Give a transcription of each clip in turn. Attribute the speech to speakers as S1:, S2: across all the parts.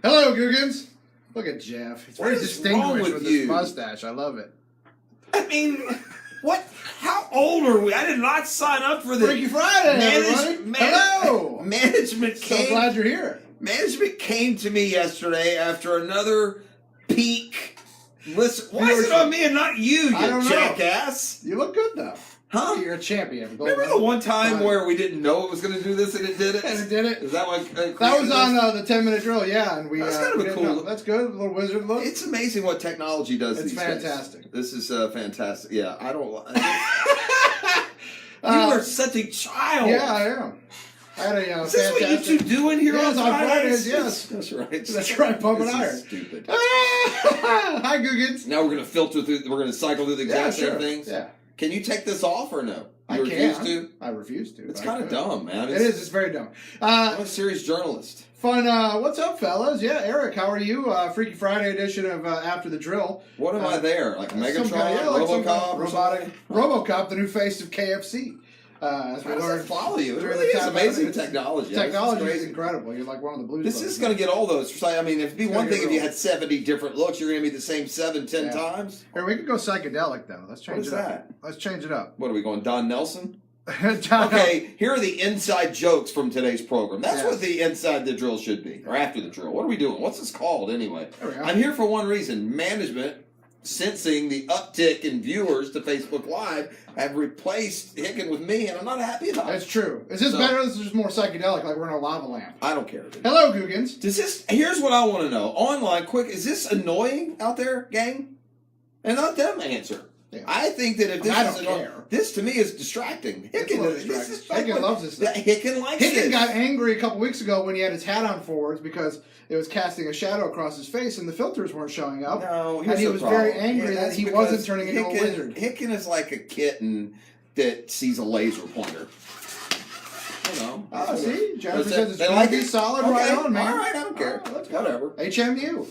S1: Hello, Googans. Look at Jeff. He's very distinguished with his mustache. I love it.
S2: I mean, what? How old are we? I did not sign up for this.
S1: Freaky Friday, everybody. Hello.
S2: Management
S1: So glad you're here.
S2: Management came to me yesterday after another peak. Listen, why is it on me and not you, jackass?
S1: You look good, though.
S2: Huh?
S1: You're a champion.
S2: Remember the one time where we didn't know it was going to do this and it did it?
S1: And it did it?
S2: Is that what?
S1: That was on the 10-minute drill, yeah. And
S2: that's kind of a cool.
S1: That's good. A little wizard look.
S2: It's amazing what technology does these days.
S1: It's fantastic.
S2: This is fantastic. Yeah, I don't. You are such a child.
S1: Yeah, I am. I had a
S2: is this what you two doing here on Fridays?
S1: Yes,
S2: that's right.
S1: That's right. Pumping iron.
S2: Stupid.
S1: Hi, Googans.
S2: Now we're gonna filter through. We're gonna cycle through the exact same things.
S1: Yeah.
S2: Can you take this off or no?
S1: I
S2: refuse to.
S1: I refuse to.
S2: It's kind of dumb, man.
S1: It is. It's very dumb.
S2: I'm a serious journalist.
S1: Fun. What's up, fellas? Yeah, Eric, how are you? Freaky Friday edition of After the Drill.
S2: What am I there? Like Megatron, RoboCop,
S1: RoboCop, the new face of KFC. As we learned,
S2: follow you. It really is amazing technology.
S1: Technology is incredible. You're like one of the blues.
S2: This is going to get all those. I mean, it'd be one thing if you had 70 different looks. You're going to be the same 10 times.
S1: Here, we could go psychedelic though. Let's change it up.
S2: That?
S1: Let's change it up.
S2: What are we going? Don Nelson? Okay, here are the inside jokes from today's program. That's what the inside the drill should be, or after the drill. What are we doing? What's this called anyway? I'm here for one reason. Management, sensing the uptick in viewers to Facebook Live, have replaced Hicken with me, and I'm not happy about it.
S1: That's true. Is this better? This is just more psychedelic, like we're in a lava lamp.
S2: I don't care.
S1: Hello, Googans.
S2: Here's what I want to know. Online, quick, is this annoying out there, gang? And not them answer. Yeah. I think that if this
S1: I don't care.
S2: This to me is distracting. Hicken
S1: loves this stuff.
S2: Hicken likes it.
S1: Hicken got angry a couple weeks ago when he had his hat on forwards because it was casting a shadow across his face and the filters weren't showing up.
S2: No,
S1: and he was very angry that he wasn't turning into a wizard.
S2: Hicken is like a kitten that sees a laser pointer. You know.
S1: Oh, see? Jennifer says it's going to be solid right on, man.
S2: All right, I don't care. Whatever.
S1: HMU.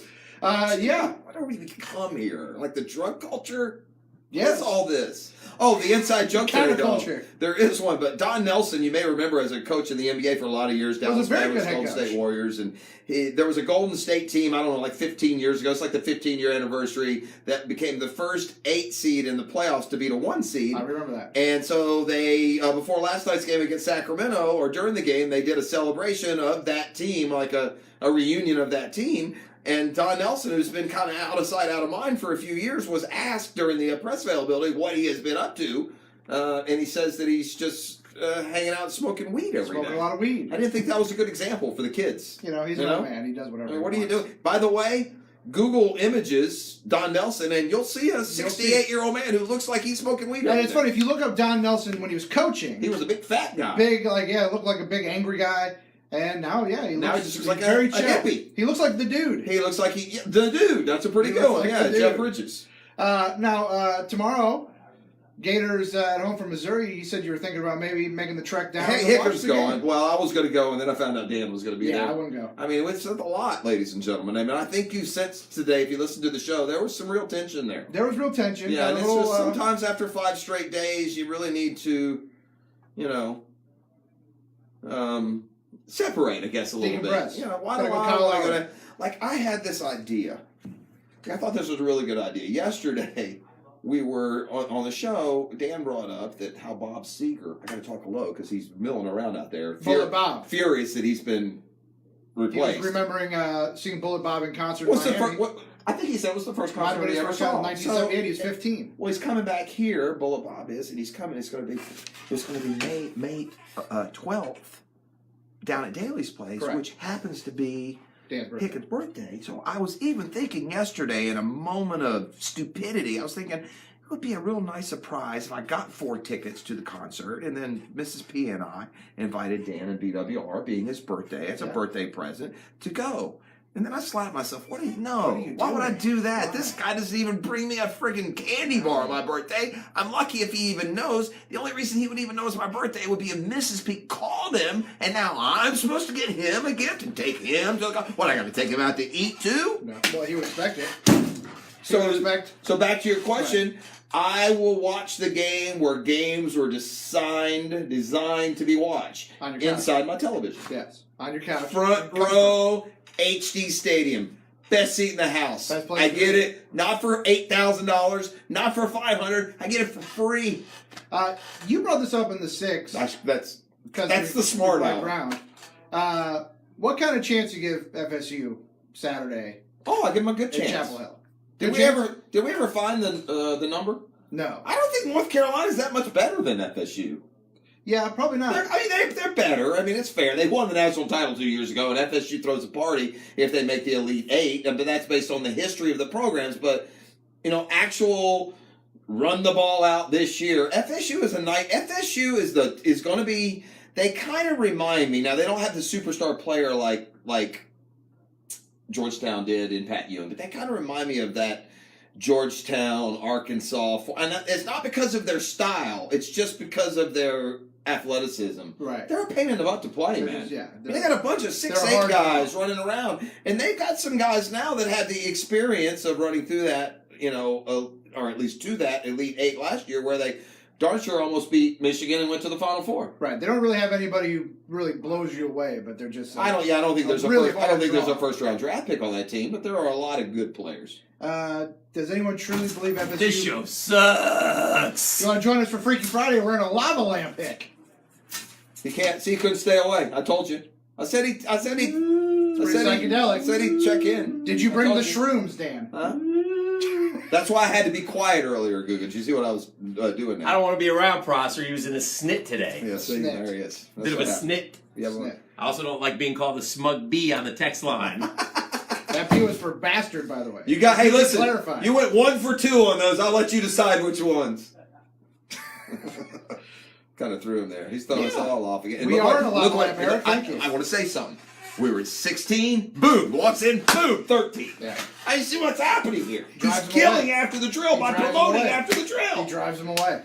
S1: Yeah.
S2: Why don't we come here? Like the drug culture?
S1: Yes.
S2: What's all this? Oh, the inside joke
S1: counterculture.
S2: There is one, but Don Nelson, you may remember as a coach in the NBA for a lot of years, Dallas Mavericks, Golden State Warriors, and there was a Golden State team, I don't know, like 15 years ago. It's like the 15-year anniversary that became the first 8 seed in the playoffs to beat a 1 seed.
S1: I remember that.
S2: And so they, before last night's game against Sacramento, or during the game, they did a celebration of that team, like a reunion of that team. And Don Nelson, who's been kind of out of sight, out of mind for a few years, was asked during the press availability what he has been up to. And he says that he's just hanging out and smoking weed every day.
S1: Smoking a lot of weed.
S2: I didn't think that was a good example for the kids.
S1: You know, he's an old man. He does whatever he wants.
S2: What are you doing? By the way, Google images Don Nelson, and you'll see a 68-year-old man who looks like he's smoking weed.
S1: And it's funny, if you look up Don Nelson when he was coaching.
S2: He was a big fat guy.
S1: Looked like a big angry guy. And now, he looks
S2: like
S1: very
S2: a
S1: chill.
S2: hippie.
S1: He looks like the dude.
S2: He looks like the dude. That's a pretty good one. Yeah, Jeff Bridges.
S1: Now, tomorrow, Gators at home from Missouri. You said you were thinking about maybe making the trek down.
S2: Hey, Hicker's going. Well, I was going to go, and then I found out Dan was going to be there.
S1: Yeah, I wouldn't go.
S2: I mean, it's a lot, ladies and gentlemen. I mean, I think you sensed today, if you listened to the show, there was some real tension there.
S1: There was real tension.
S2: Yeah, and it's just sometimes after 5 straight days, you really need to, separate, I guess, a little bit. Why do I go to... Like, I had this idea. I thought this was a really good idea. Yesterday, we were on the show, Dan brought up that how Bob Seger, I got to talk low because he's milling around out there.
S1: Bullet Bob.
S2: Furious that he's been replaced.
S1: He was remembering seeing Bullet Bob in concert
S2: in Miami. I think he said it was the first concert he ever saw.
S1: In 1978, he was 15.
S2: Well, he's coming back here, Bullet Bob is, and he's coming. It's going to be May 12th. Down at Daly's place, which happens to be Hicken's birthday. So I was even thinking yesterday, in a moment of stupidity, I was thinking it would be a real nice surprise if I got 4 tickets to the concert, and then Mrs. P and I invited Dan and BWR, being his birthday, as a birthday present, to go. And then I slapped myself. Why would I do that? Why? This guy doesn't even bring me a friggin' candy bar on my birthday. I'm lucky if he even knows. The only reason he would even know it's my birthday would be if Mrs. P called him, and now I'm supposed to get him a gift and take him to a... What, I got to take him out to eat too?
S1: No. Well, he would expect it.
S2: So back to your question. I will watch the game where games were designed to be watched inside my television.
S1: Yes, on your couch.
S2: Front row,
S3: HD Stadium. Best seat in the house.
S1: Best place
S3: I
S1: to
S3: get
S1: be.
S3: it. Not for $8,000. Not for $500. I get it for free.
S1: You brought this up in the 6.
S3: That's
S1: Because
S3: the smart out.
S1: ground. What kind of chance you give FSU Saturday
S3: Oh, I give them a good
S1: in
S3: chance.
S1: Chapel Hill?
S3: Did we ever find the number?
S1: No.
S3: I don't think North Carolina's that much better than FSU.
S1: Yeah, probably not.
S3: They're better. I mean, it's fair. They won the national title 2 years ago, and FSU throws a party if they make the Elite Eight. But that's based on the history of the programs. But actual run the ball out this year. FSU is going to be. They kind of remind me. Now they don't have the superstar player like Georgetown did in Pat Ewing, but they kind of remind me of that Georgetown, Arkansas. And it's not because of their style. It's just because of their athleticism.
S1: Right.
S3: They're a pain in the butt to play, man. They got a bunch of 6'8" guys running around, and they've got some guys now that have the experience of running through that, or at least to that Elite Eight last year, where they darn sure almost beat Michigan and went to the Final Four.
S1: Right. They don't really have anybody who really blows you away, but they're just.
S3: I don't think there's
S1: a
S3: first round draft pick on that team, but there are a lot of good players.
S1: Does anyone truly believe FSU?
S4: This show sucks.
S1: You want to join us for Freaky Friday? We're in a lava lamp pick.
S3: He couldn't stay away. I told you. I said he
S1: psychedelic.
S3: I said he'd check in.
S1: Did you bring the shrooms, Dan?
S3: Huh? That's why I had to be quiet earlier, Guga. Did you see what I was doing now?
S4: I don't want to be around Prosser. He was in a snit today.
S3: Yeah, see,
S1: Snit.
S3: there he is.
S4: Bit of a snit.
S3: Yeah, well,
S4: I also don't like being called the smug bee on the text line.
S1: That P was for bastard, by the way.
S3: hey, listen.
S1: Clarify.
S3: You went 1 for 2 on those. I'll let you decide which ones. Kind of threw him there. He's throwing us all off again.
S1: We are in a lava lamp, Eric. Thank you.
S3: I want to say something. We were at 16. Boom. Walks in. Boom. 13.
S1: Yeah.
S3: I see what's happening here.
S1: Drives
S3: He's
S1: him
S3: killing
S1: away.
S3: after the drill by
S1: drives him
S3: promoting
S1: away.
S3: after the drill.
S1: He drives them away.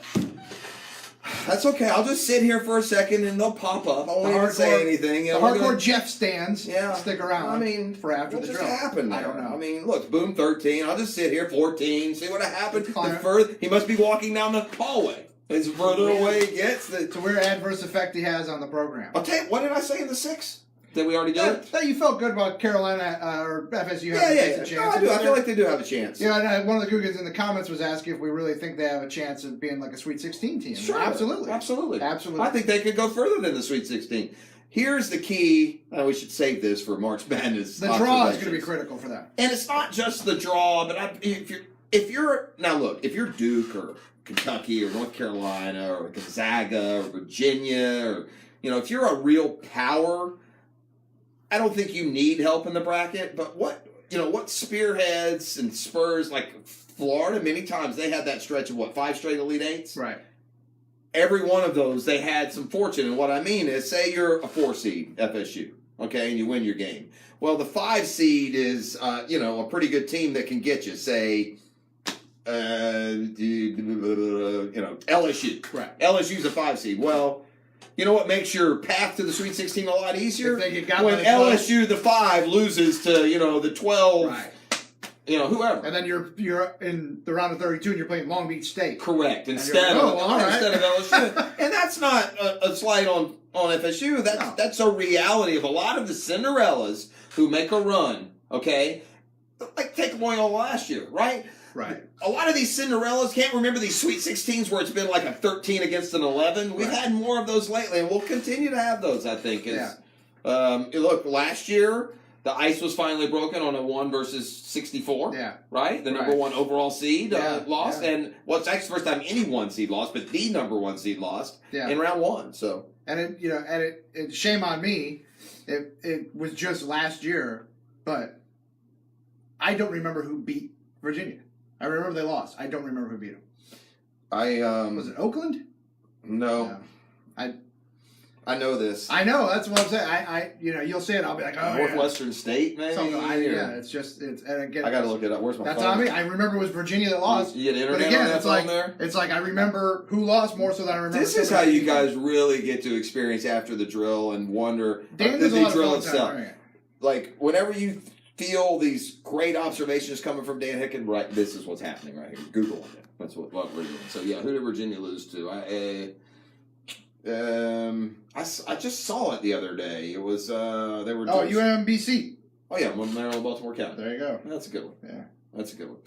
S3: That's okay. I'll just sit here for a second and they'll pop up. I won't even say anything.
S1: The hardcore Jeff stands stick around.
S3: I mean,
S1: for after
S3: what
S1: the
S3: just
S1: drill.
S3: happened there?
S1: I don't know.
S3: I mean, look, boom, 13. I'll just sit here, 14, see what happened.
S1: Fine.
S3: He must be walking down the hallway. As further away he gets,
S1: it's a weird adverse effect he has on the program.
S3: I'll tell you, what did I say in the 6? Did we already do it?
S1: That you felt good about Carolina or FSU having a decent chance.
S3: No, I do. I feel like they do have a chance.
S1: Yeah, and one of the Cougars in the comments was asking if we really think they have a chance of being like a Sweet 16 team.
S3: Sure.
S1: Absolutely.
S3: I think they could go further than the Sweet 16. Here's the key. We should save this for March Madness.
S1: The draw is going to be critical for them.
S3: And it's not just the draw, but if you're Duke or Kentucky or North Carolina or Gonzaga or Virginia or if you're a real power, I don't think you need help in the bracket. But what spearheads and spurs like Florida, many times they had that stretch of 5 straight Elite Eights.
S1: Right.
S3: Every one of those they had some fortune. And what I mean is, say you're a 4 seed FSU, okay, and you win your game. Well, the 5 seed is a pretty good team that can get you. Say. LSU.
S1: Right.
S3: LSU's a 5 seed. Well, you know what makes your path to the Sweet 16 a lot easier?
S1: If they get got
S3: when
S1: by the 12.
S3: LSU, the 5, loses to the 12.
S1: Right.
S3: Whoever.
S1: And then you're in the round of 32 and you're playing Long Beach State.
S3: Correct.
S1: And
S3: Instead
S1: all right.
S3: of LSU. And that's not a slight on FSU. That's a reality of a lot of the Cinderellas who make a run, okay? Like take Loyola last year, right?
S1: Right.
S3: A lot of these Cinderellas can't remember these Sweet 16s where it's been like a 13 against an 11. We've had more of those lately, and we'll continue to have those, I think. Look, last year, the ice was finally broken on a 1 versus 64.
S1: Yeah.
S3: Right? The number 1 overall seed lost.
S1: Yeah.
S3: And it's actually the first time any 1 seed lost, but the number 1 seed lost in round 1. So.
S1: And it shame on me. It was just last year, but I don't remember who beat Virginia. I remember they lost. I don't remember who beat them. Was it Oakland?
S3: No. I know this.
S1: I know. That's what I'm saying. You'll say it. I'll be like, oh,
S3: Northwestern State, maybe.
S1: And again,
S3: I got to look it up. Where's my phone?
S1: That's on me. I remember it was Virginia that lost.
S3: You get internet
S1: but again,
S3: on that
S1: it's
S3: phone
S1: like
S3: there?
S1: it's like I remember who lost more so than I remember.
S3: This is how you guys really get to experience after the drill and wonder
S1: the
S3: drill itself. Like whenever you feel these great observations coming from Dan Hicken, right? This is what's happening right here. Google it. That's what we're doing. So yeah, who did Virginia lose to? I just saw it the other day. It was they were.
S1: UMBC.
S3: Oh yeah, Maryland, Baltimore County.
S1: There you go.
S3: That's a good one.
S1: Yeah.
S3: That's a good one.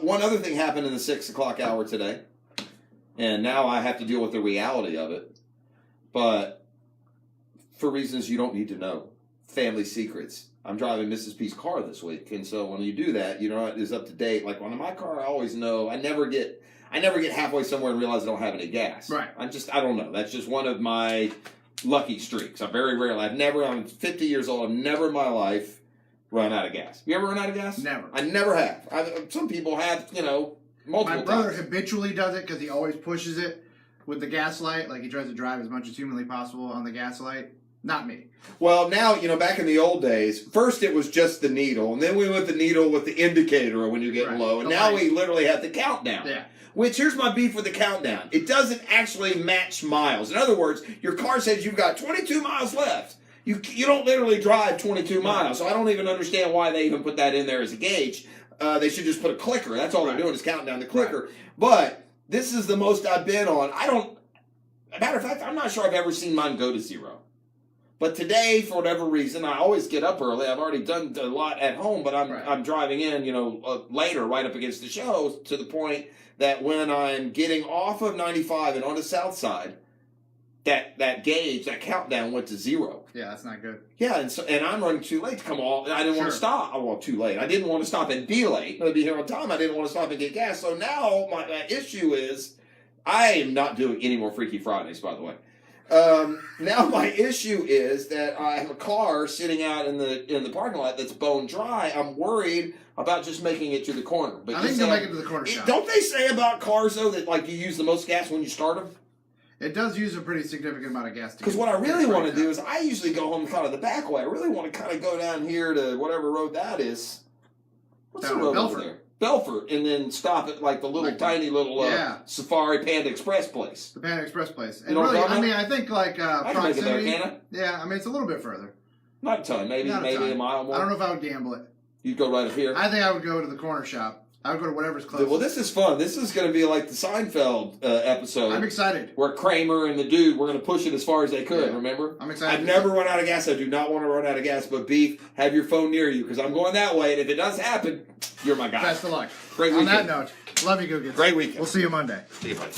S3: One other thing happened in the 6 o'clock hour today, and now I have to deal with the reality of it. But for reasons you don't need to know, family secrets. I'm driving Mrs. P's car this week, and so when you do that, you know it is up to date. Like on my car, I always know. I never get halfway somewhere and realize I don't have any gas.
S1: Right.
S3: I don't know. That's just one of my lucky streaks. I'm 50 years old. I've never in my life run out of gas. You ever run out of gas?
S1: Never.
S3: I never have. Some people have, multiple
S1: My brother
S3: times.
S1: habitually does it because he always pushes it with the gas light. Like he tries to drive as much as humanly possible on the gas light. Not me.
S3: Well, now, back in the old days, first it was just the needle, and then we went the needle with the indicator when you're getting low, and now we literally have the countdown.
S1: Yeah.
S3: Which, here's my beef with the countdown. It doesn't actually match miles. In other words, your car says you've got 22 miles left. You don't literally drive 22 miles, so I don't even understand why they even put that in there as a gauge. They should just put a clicker. That's all they're doing is counting down the clicker. Right. But this is the most I've been on. Matter of fact, I'm not sure I've ever seen mine go to 0. But today, for whatever reason, I always get up early. I've already done a lot at home, but I'm driving in, later, right up against the show, to the point that when I'm getting off of 95 and on the south side, that gauge, that countdown went to 0.
S1: Yeah, that's not good.
S3: Yeah, and I'm running too late to come off. I didn't want to stop. Oh, well, too late. I didn't want to stop and be late. I'd be here on time. I didn't want to stop and get gas. So now my issue is, I am not doing any more Freaky Fridays, by the way. Now my issue is that I have a car sitting out in the parking lot that's bone dry. I'm worried about just making it to the corner. But
S1: I think they'll make it to the corner shop.
S3: Don't they say about cars though that you use the most gas when you start them?
S1: It does use a pretty significant amount of gas.
S3: Because what I really want to do is I usually go home kind of the back way. I really want to kind of go down here to whatever road that is. What's the road over there? Belfort, and then stop at the little tiny little Safari Panda Express place.
S1: The Panda Express place.
S3: And really,
S1: I think
S3: I can make it there, can I?
S1: Yeah, it's a little bit further.
S3: Not a ton, maybe a mile more.
S1: I don't know if I would gamble it.
S3: You'd go right up here?
S1: I think I would go to the corner shop. I would go to whatever's closest.
S3: Well, this is fun. This is going to be like the Seinfeld episode.
S1: I'm excited.
S3: Where Kramer and the dude were going to push it as far as they could, remember?
S1: I'm excited.
S3: I've never run out of gas. I do not want to run out of gas. But, Beef, have your phone near you because I'm going that way. And if it does happen, you're my guy.
S1: Best of luck.
S3: Great weekend.
S1: On that note, love you, Googans.
S3: Great weekend.
S1: We'll see you Monday.
S3: See you, buddy.